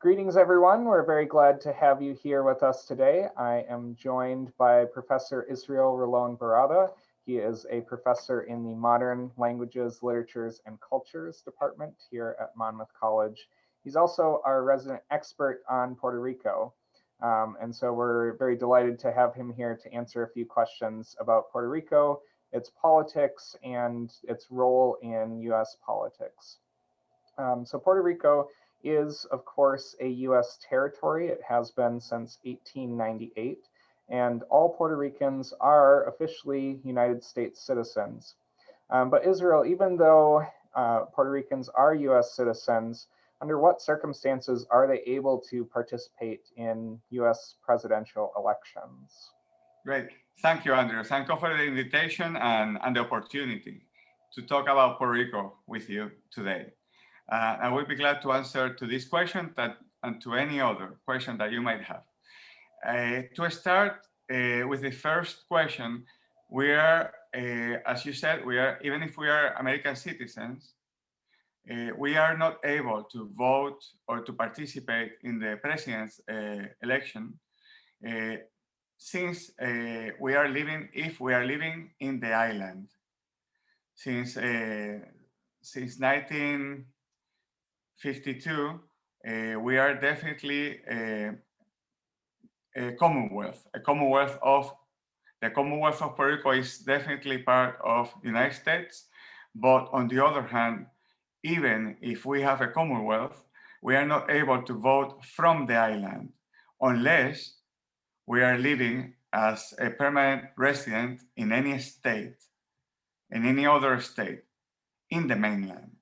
Greetings, everyone. We're very glad to have you here with us today. I am joined by Professor Israel Rolon-Barada. He is a professor in the Modern Languages, Literatures, and Cultures Department here at Monmouth College. He's also our resident expert on Puerto Rico. And so we're very delighted to have him here to answer a few questions about Puerto Rico, its politics, and its role in US politics. So Puerto Rico is, of course, a US territory. It has been since 1898, and all Puerto Ricans are officially United States citizens. But Israel, even though Puerto Ricans are US citizens, under what circumstances are they able to participate in US presidential elections? Great. Thank you, Andrew. Thank you for the invitation and the opportunity to talk about Puerto Rico with you today. I will be glad to answer to this question and to any other question that you might have. To start with the first question, we are, as you said, even if we are American citizens, we are not able to vote or to participate in the president's election since if we are living in the island. Since 1952, we are definitely a Commonwealth. The Commonwealth of Puerto Rico is definitely part of the United States, but on the other hand, even if we have a Commonwealth, we are not able to vote from the island unless we are living as a permanent resident in any state, in any other state, in the mainland,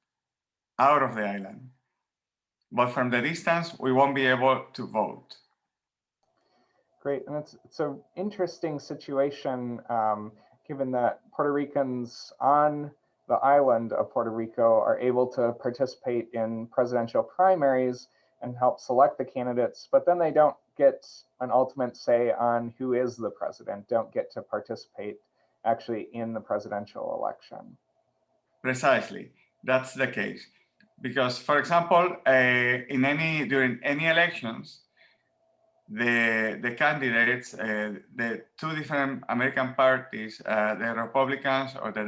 out of the island. But from the distance, we won't be able to vote. Great, and it's an interesting situation given that Puerto Ricans on the island of Puerto Rico are able to participate in presidential primaries and help select the candidates, but then they don't get an ultimate say on who is the president, don't get to participate actually in the presidential election. Precisely, that's the case. Because, for example, during any elections, the candidates, the two different American parties, the Republicans or the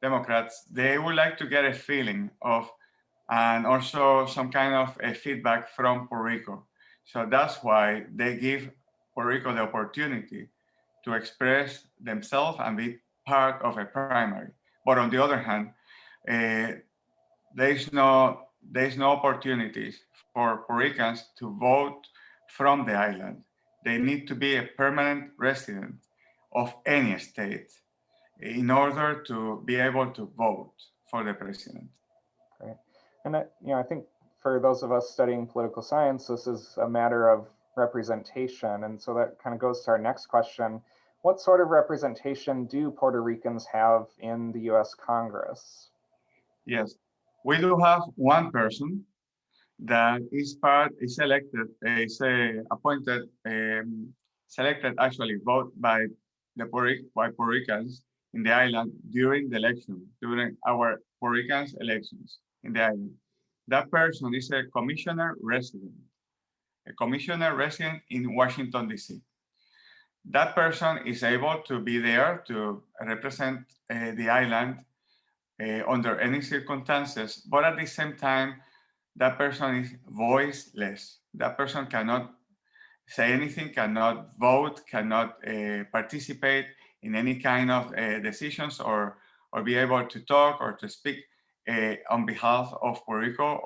Democrats, they would like to get a feeling of, and also some kind of a feedback from Puerto Rico. So that's why they give Puerto Rico the opportunity to express themselves and be part of a primary. But on the other hand, there's no opportunities for Puerto Ricans to vote from the island. They need to be a permanent resident of any state in order to be able to vote for the president. Great. And I think for those of us studying political science, this is a matter of representation. And so that kind of goes to our next question. What sort of representation do Puerto Ricans have in the US Congress? Yes, we do have one person that is elected, appointed, selected actually, vote by Puerto Ricans in the island during the election, during our Puerto Ricans elections in the island. That person is a commissioner resident in Washington, D.C. That person is able to be there to represent the island under any circumstances, but at the same time, that person is voiceless. That person cannot say anything, cannot vote, cannot participate in any kind of decisions or be able to talk or to speak on behalf of Puerto Rico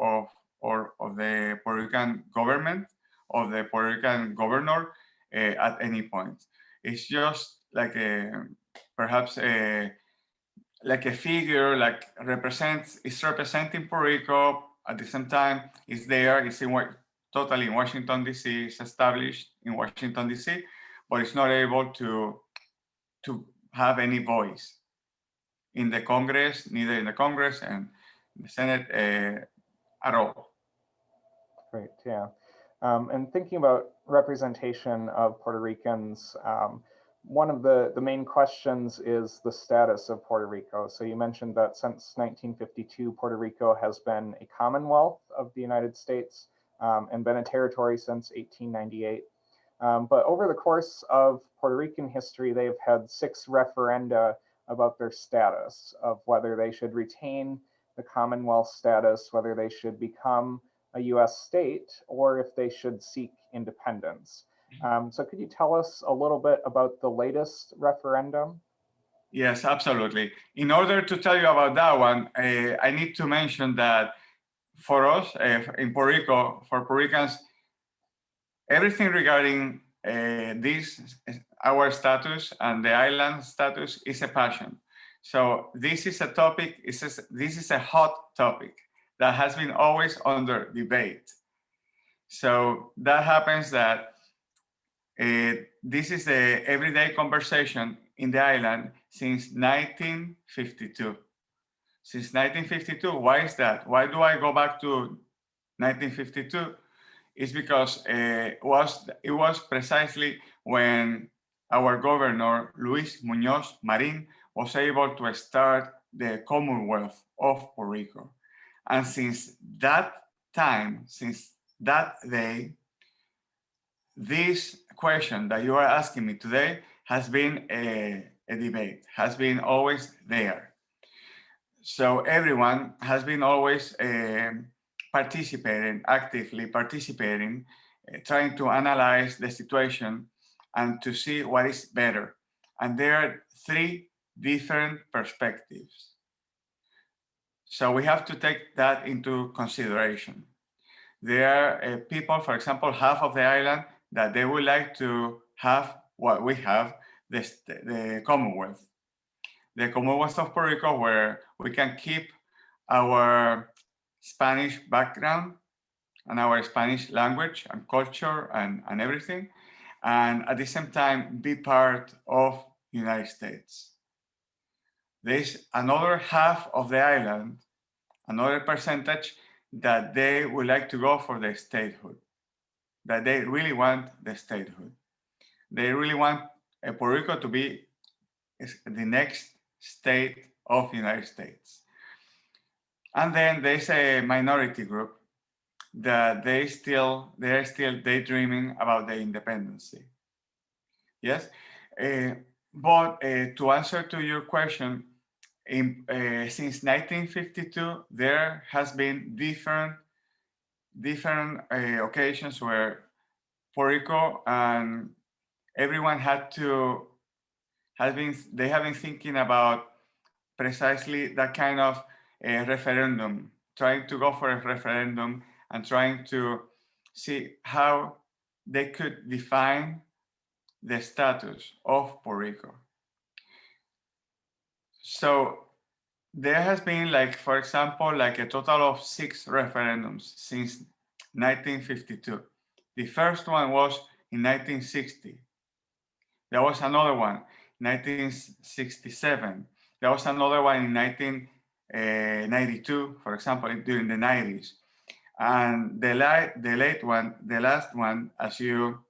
or of the Puerto Rican government, of the Puerto Rican governor at any point. It's just like perhaps like a figure, like is representing Puerto Rico. At the same time, it's there, totally in Washington, D.C., it's established in Washington, D.C., but it's not able to have any voice in the Congress, neither in the Congress and the Senate at all. Great, yeah. And thinking about representation of Puerto Ricans, one of the main questions is the status of Puerto Rico. So you mentioned that since 1952, Puerto Rico has been a commonwealth of the United States. and been a territory since 1898. But over the course of Puerto Rican history, they've had 6 referenda about their status, of whether they should retain the Commonwealth status, whether they should become a US state, or if they should seek independence. So could you tell us a little bit about the latest referendum? Yes, absolutely. In order to tell you about that one, I need to mention that for us in Puerto Rico, for Puerto Ricans, everything regarding this, our status and the island status is a passion. So this is a topic, this is a hot topic that has been always under debate. So that happens that this is the everyday conversation in the island since 1952. Since 1952, why is that? Why do I go back to 1952? It's because it was precisely when our governor, Luis Muñoz Marin, was able to start the Commonwealth of Puerto Rico. And since that time, since that day, this question that you are asking me today has been a debate, has been always there. So everyone has been always actively participating, trying to analyze the situation and to see what is better. And there are 3 different perspectives. So we have to take that into consideration. There are people, for example, half of the island, that they would like to have what we have, the Commonwealth. The Commonwealth of Puerto Rico, where we can keep our Spanish background and our Spanish language and culture and everything, and at the same time be part of the United States. There's another half of the island, another percentage, that they would like to go for the statehood, that they really want the statehood. They really want Puerto Rico to be the next state of the United States. And then there's a minority group that they're still daydreaming about the independence. Yes, but to answer to your question, since 1952, there has been different occasions where Puerto Rico and everyone they have been thinking about precisely that kind of referendum, trying to go for a referendum and trying to see how they could define the status of Puerto Rico. So there has been, like, for example, like a total of 6 referendums since 1952. The first one was in 1960. There was another one in 1967. There was another one in 1992, for example, during the 90s. And the last one, as you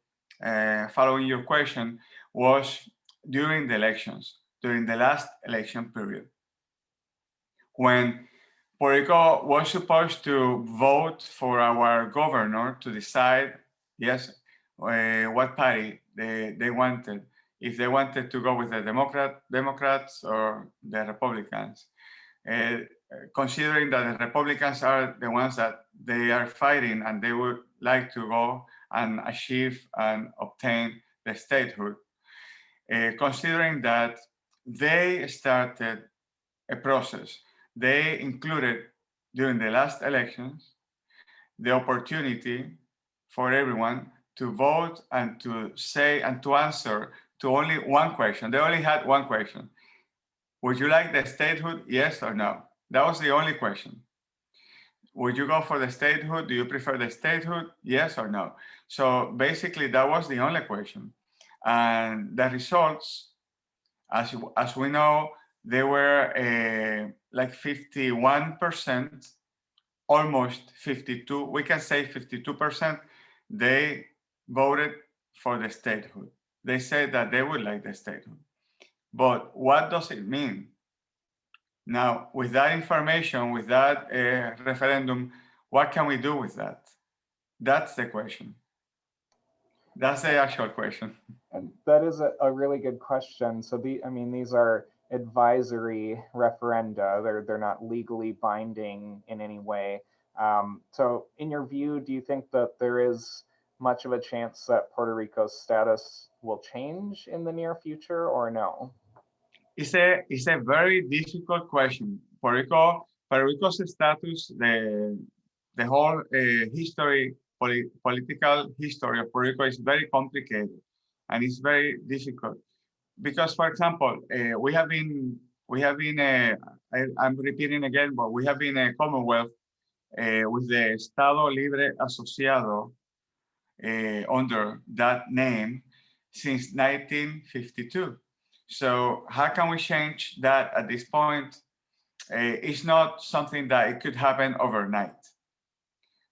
following your question, was during the elections, during the last election period, when Puerto Rico was supposed to vote for our governor to decide, yes, what party they wanted, if they wanted to go with the Democrats or the Republicans. Considering that the Republicans are the ones that they are fighting and they would like to go and achieve and obtain the statehood. Considering that they started a process, they included during the last elections the opportunity for everyone to vote and to say and to answer to only one question. They only had one question. Would you like the statehood, yes or no? That was the only question. Would you go for the statehood? Do you prefer the statehood, yes or no? So basically, that was the only question. And the results, as we know, they were like 51%, almost 52, we can say 52%, they voted for the statehood. They said that they would like the statehood. But what does it mean? Now, with that information, with that referendum, what can we do with that? That's the question. That's the actual question. And that is a really good question. So I mean, these are advisory referenda. They're not legally binding in any way. So in your view, do you think that there is much of a chance that Puerto Rico's status will change in the near future or no? It's a very difficult question. Puerto Rico's status, the whole political history of Puerto Rico is very complicated, and it's very difficult because, for example, I'm repeating again, but we have been a Commonwealth with the Estado Libre Asociado under that name since 1952. So how can we change that at this point? It's not something that it could happen overnight.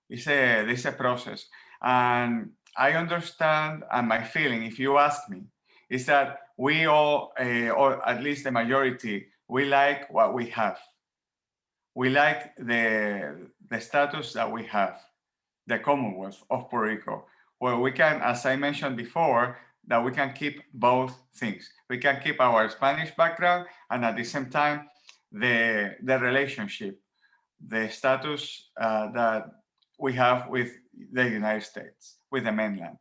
It's a process. And I understand, and my feeling, if you ask me, is that we all, or at least the majority, we like what we have. We like the status that we have, the Commonwealth of Puerto Rico, where we can, as I mentioned before, that we can keep both things. We can keep our Spanish background and at the same time, the relationship, the status that we have with the United States, with the mainland.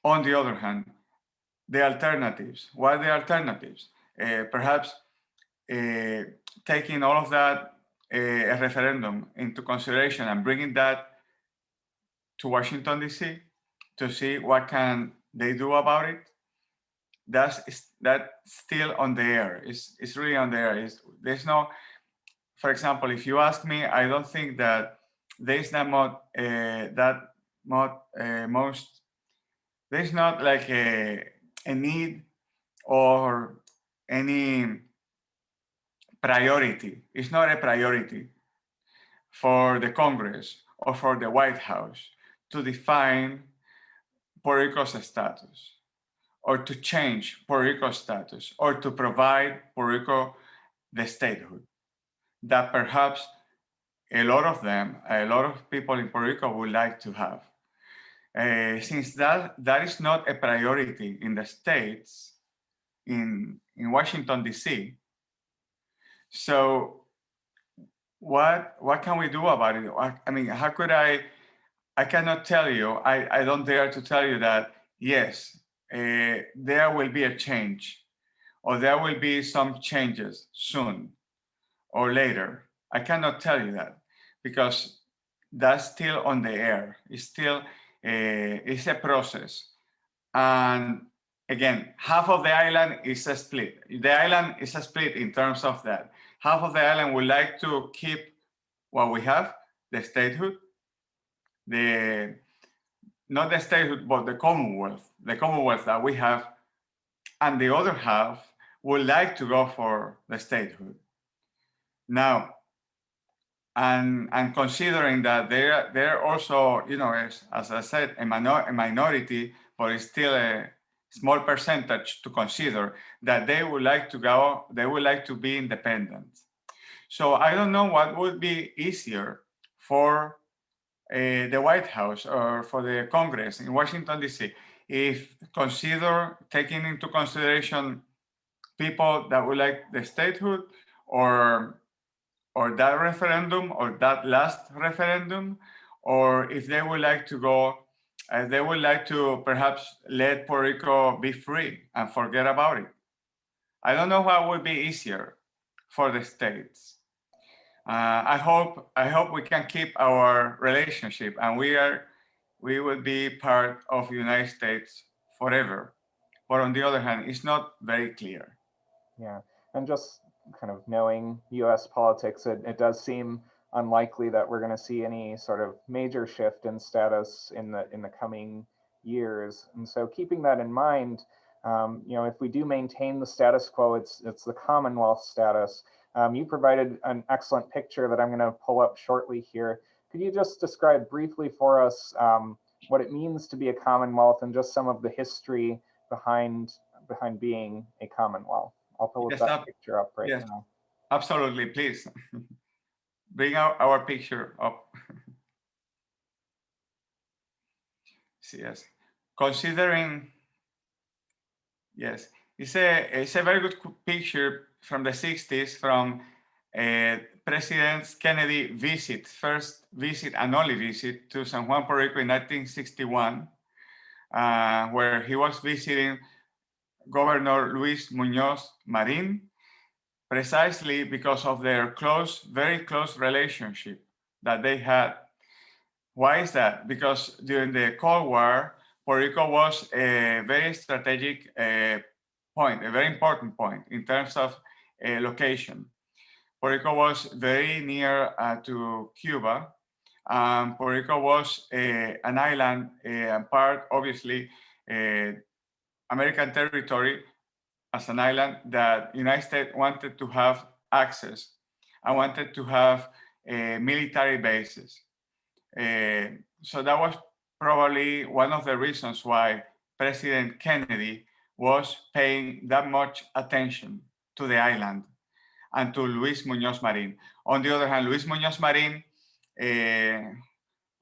On the other hand, the alternatives. What are the alternatives? Perhaps taking all of that a referendum into consideration and bringing that to Washington D.C. to see what can they do about it. That's still on the air. It's really on the air. There's no, for example, if you ask me, I don't think that there's not most there's not like a need or any priority. It's not a priority for the Congress or for the White House to define Puerto Rico's status or to change Puerto Rico's status or to provide Puerto Rico the statehood that perhaps a lot of people in Puerto Rico would like to have. Since that is not a priority in the States, in Washington, D.C., so what can we do about it? I mean, how could I cannot tell you, I don't dare to tell you that, yes, there will be a change or there will be some changes soon or later. I cannot tell you that because that's still on the air. It's a process. And again, half of the island is a split. The island is a split in terms of that. Half of the island would like to keep what we have, the statehood, not the statehood, but the Commonwealth that we have, and the other half would like to go for the statehood. Now, and considering that they're also, as I said, a minority, but it's still a small percentage to consider that they would like to be independent. So I don't know what would be easier for the White House or for the Congress in Washington, D.C., if consider taking into consideration people that would like the statehood or that referendum or that last referendum, or if they would like to go, they would like to perhaps let Puerto Rico be free and forget about it. I don't know what would be easier for the states. I hope we can keep our relationship and we will be part of the United States forever. But on the other hand, it's not very clear. Yeah, and just kind of knowing U.S. politics, it does seem unlikely that we're going to see any sort of major shift in status in the coming years. And so, keeping that in mind, if we do maintain the status quo, it's the Commonwealth status. You provided an excellent picture that I'm going to pull up shortly here. Could you just describe briefly for us what it means to be a Commonwealth and just some of the history behind being a Commonwealth? I'll pull that picture up right now. Absolutely, please. Bring our picture up. Yes, considering, yes, it's a very good picture from the 60s from President Kennedy first visit and only visit to San Juan, Puerto Rico in 1961, where he was visiting Governor Luis Muñoz Marin, precisely because of their very close relationship that they had. Why is that? Because during the Cold War, Puerto Rico was a very strategic point, a very important point in terms of location. Puerto Rico was very near to Cuba. Puerto Rico was an island and part, obviously, American territory as an island that United States wanted to have access and wanted to have military bases. So that was probably one of the reasons why President Kennedy was paying that much attention to the island and to Luis Muñoz Marin. On the other hand, Luis Muñoz Marin,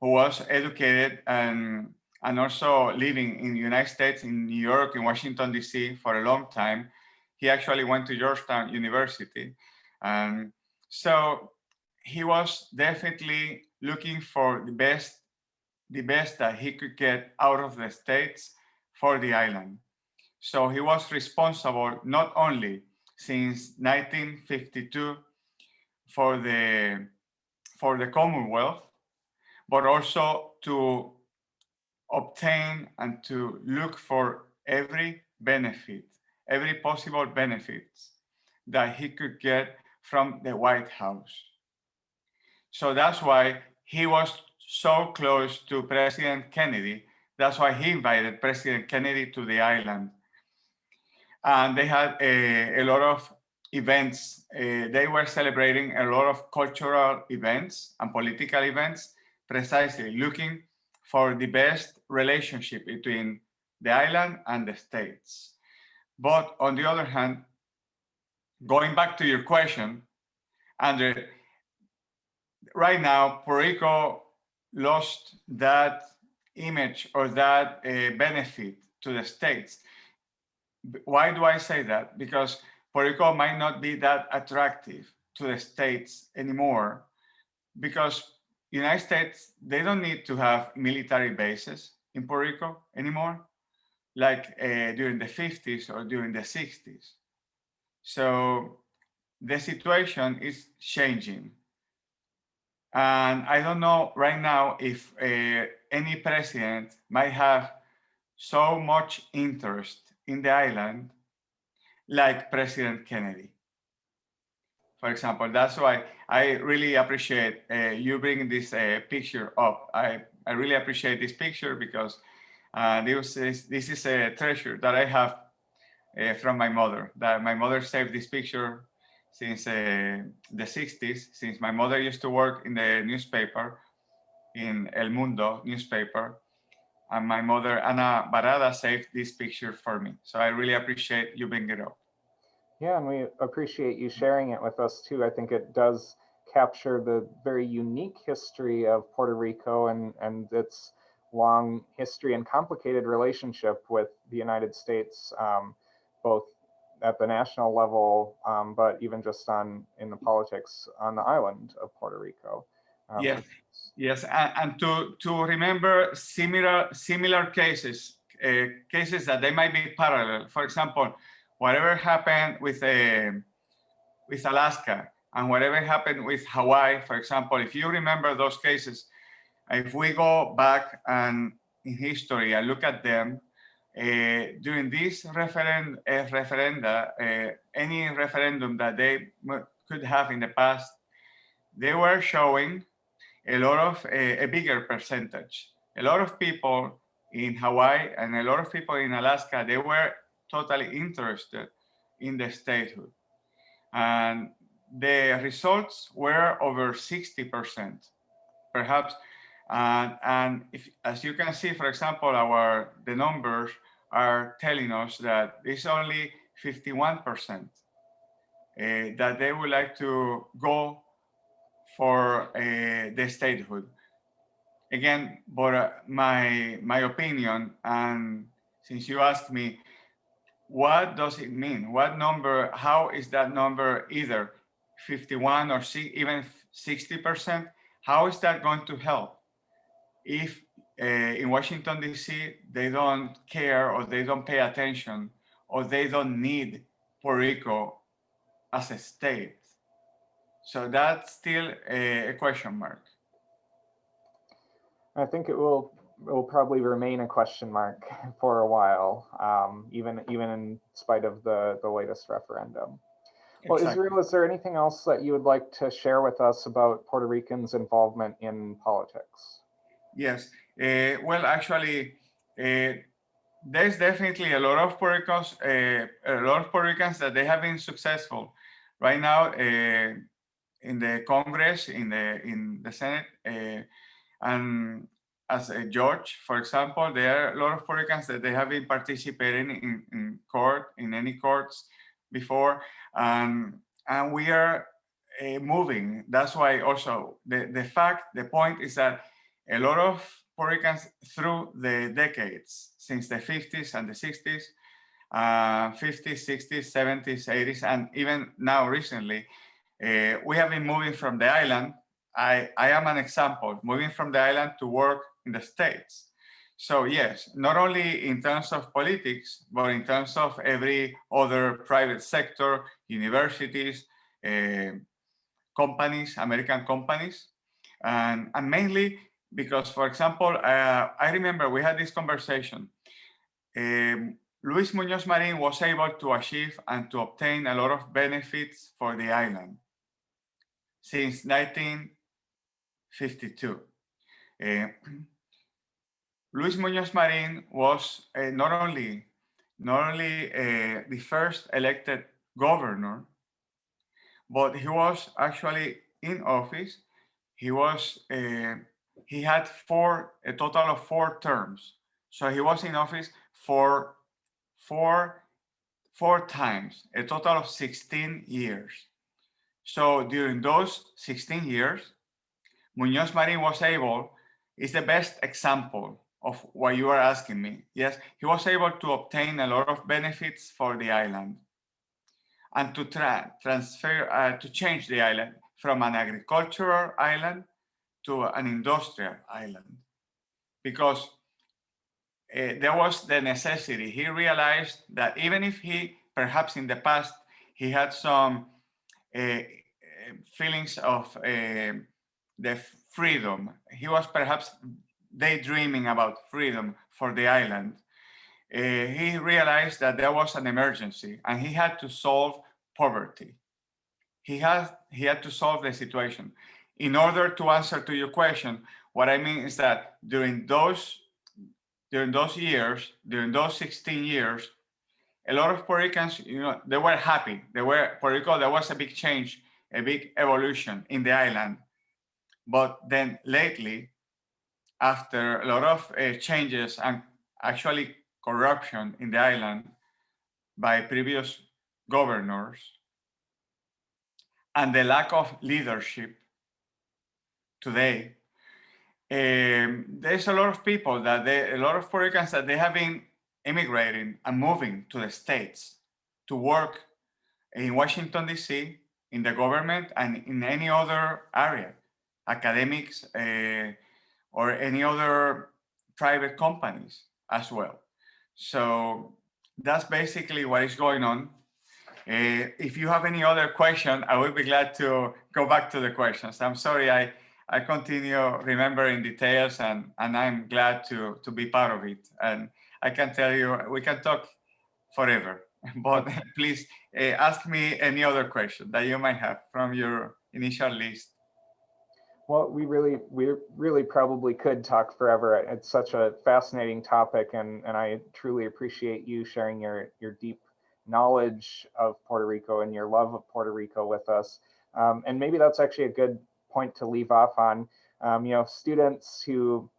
who was educated and also living in the United States, in New York, in Washington, D.C. for a long time, he actually went to Georgetown University. So he was definitely looking for the best that he could get out of the States for the island. So he was responsible not only since 1952 for the Commonwealth, but also to obtain and to look for every benefit, every possible benefits that he could get from the White House. So that's why he was so close to President Kennedy. That's why he invited President Kennedy to the island. And they had a lot of events. They were celebrating a lot of cultural events and political events, precisely looking for the best relationship between the island and the States. But on the other hand, going back to your question, Andre, right now, Puerto Rico lost that image or that benefit to the States. Why do I say that? Because Puerto Rico might not be that attractive to the States anymore, because United States, they don't need to have military bases in Puerto Rico anymore, like during the 50s or during the 60s. So the situation is changing. And I don't know right now if any president might have so much interest in the island like President Kennedy. For example, that's why I really appreciate you bringing this picture up. I really appreciate this picture because this is a treasure that I have from my mother. That my mother saved this picture since the 60s, since my mother used to work in the newspaper, in El Mundo newspaper. And my mother, Ana Barada, saved this picture for me. So I really appreciate you bringing it up. Yeah, and we appreciate you sharing it with us too. I think it does capture the very unique history of Puerto Rico and its long history and complicated relationship with the United States, both at the national level, but even just in the politics on the island of Puerto Rico. Yes, yes, and to remember similar cases, cases that they might be parallel. For example, whatever happened with Alaska and whatever happened with Hawaii, for example, if you remember those cases, if we go back and in history and look at them, during this referenda, any referendum that they could have in the past, they were showing a lot of a bigger percentage. A lot of people in Hawaii and a lot of people in Alaska, they were totally interested in the statehood. And the results were over 60%, perhaps. And if, as you can see, for example, the numbers are telling us that it's only 51% that they would like to go for the statehood. again, but my opinion, and since you asked me, what does it mean? What number? How is that number either 51 or even 60%? How is that going to help if in Washington D.C. they don't care or they don't pay attention or they don't need Puerto Rico as a state? So that's still a question mark. I think it will probably remain a question mark for a while, even in spite of the latest referendum. Well, Exactly. Israel, is there anything else that you would like to share with us about Puerto Ricans' involvement in politics? Yes. Well, actually, there's definitely a lot of Puerto Ricans that they have been successful. Right now, in the Congress, in the Senate, and as a judge, for example, there are a lot of Puerto Ricans that they have been participating in court, in any courts before, and we are moving. That's why also the point is that a lot of Puerto Ricans through the decades, since the 50s and the 60s, 50s, 60s, 70s, 80s, and even now recently, we have been moving from the island. I am an example, moving from the island to work in the States. So yes, not only in terms of politics, but in terms of every other private sector, universities, companies, American companies, and mainly because, for example, I remember we had this conversation. Luis Muñoz Marin was able to achieve and to obtain a lot of benefits for the island since 1952. Uh, Luis Muñoz Marin was not only the first elected governor, but he was actually in office. He was he had a total of 4 terms. So he was in office for four four times, a total of 16 years. So during those 16 years, Muñoz Marin was able, is the best example of what you are asking me. Yes, he was able to obtain a lot of benefits for the island and to to change the island from an agricultural island to an industrial island, because there was the necessity. He realized that even if he, perhaps in the past, he had some feelings of the freedom, he was perhaps daydreaming about freedom for the island. He realized that there was an emergency and he had to solve poverty. He had to solve the situation. In order to answer to your question, what I mean is that during those years, during those 16 years, a lot of Puerto Ricans, they were happy. Puerto Rico, there was a big change, a big evolution in the island. But then lately, after a lot of changes and actually corruption in the island by previous governors, and the lack of leadership today, there's a lot of people a lot of Puerto Ricans that they have been immigrating and moving to the States to work in Washington, D.C., in the government and in any other area, academics, or any other private companies as well. So that's basically what is going on. If you have any other question, I would be glad to go back to the questions. I'm sorry, I continue remembering details, and I'm glad to be part of it. And I can tell you, we can talk forever, but please ask me any other question that you might have from your initial list. Well, we really probably could talk forever. It's such a fascinating topic, and I truly appreciate you sharing your deep knowledge of Puerto Rico and your love of Puerto Rico with us. And maybe that's actually a good point to leave off on. Students who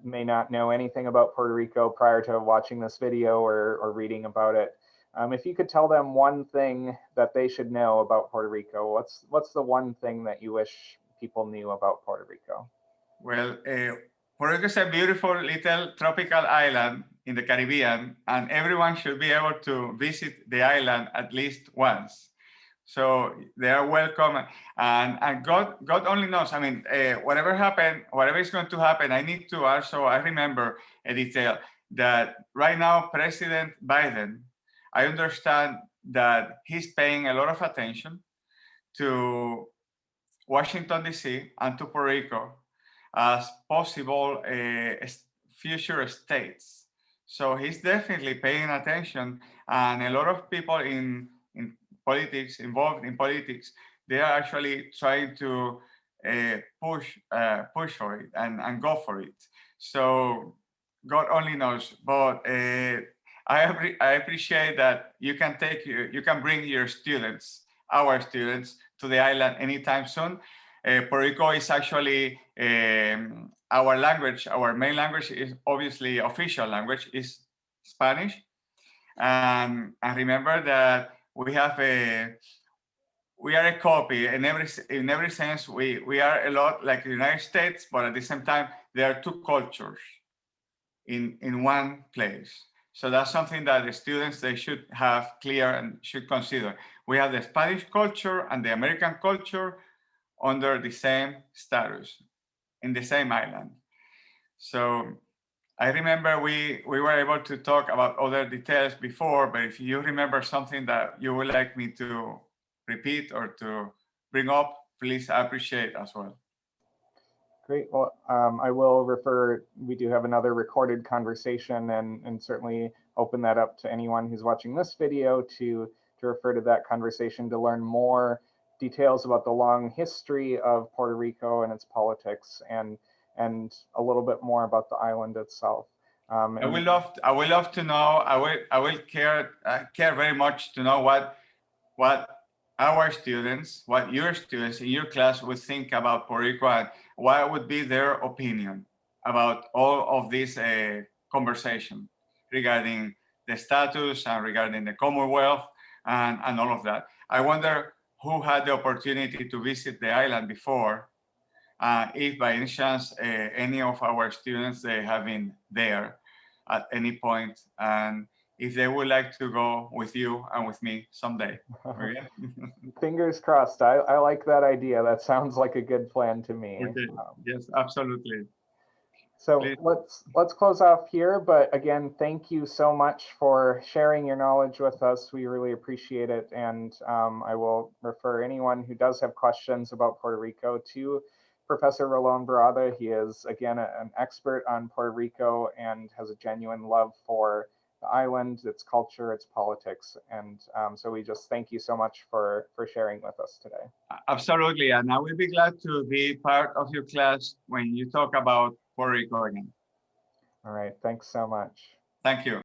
may not know anything about Puerto Rico prior to watching this video or reading about it. If you could tell them one thing that they should know about Puerto Rico, what's the one thing that you wish people knew about Puerto Rico? Well, Puerto Rico is a beautiful little tropical island in the Caribbean, and everyone should be able to visit the island at least once. So they are welcome, and God only knows. I mean, whatever happened, whatever is going to happen, I need to also, I remember a detail that right now, President Biden, I understand that he's paying a lot of attention to Washington, D.C. and to Puerto Rico as possible future states. So he's definitely paying attention, and a lot of people in politics, involved in politics, they are actually trying to push for it and go for it. So God only knows, but I appreciate that you can bring your students, our students, to the island anytime soon. Puerto Rico is actually our language. Our main language is obviously official language is Spanish, and remember that we are a copy in every sense. We are a lot like the United States, but at the same time there are two cultures in one place. So that's something that the students they should have clear and should consider. We have the Spanish culture and the American culture under the same status in the same island. So I remember we were able to talk about other details before, but if you remember something that you would like me to repeat or to bring up, please appreciate as well. Great. Well, I will refer, we do have another recorded conversation and certainly open that up to anyone who's watching this video to refer to that conversation to learn more details about the long history of Puerto Rico and its politics and a little bit more about the island itself. I would love to know. I will care very much to know what our students, what your students in your class would think about Puerto Rico and what would be their opinion about all of this conversation regarding the status and regarding the Commonwealth and all of that. I wonder who had the opportunity to visit the island before, if by any chance any of our students they have been there at any point, and if they would like to go with you and with me someday. Okay? Fingers crossed. I like that idea. That sounds like a good plan to me. Okay. Yes, absolutely. So Please. let's close off here. But again, thank you so much for sharing your knowledge with us. We really appreciate it. And I will refer anyone who does have questions about Puerto Rico to Professor Rolon-Barada. He is, again, an expert on Puerto Rico and has a genuine love for the island, its culture, its politics. And so we just thank you so much for sharing with us today. Absolutely. And I will be glad to be part of your class when you talk about Puerto Rico again. All right. Thanks so much. Thank you.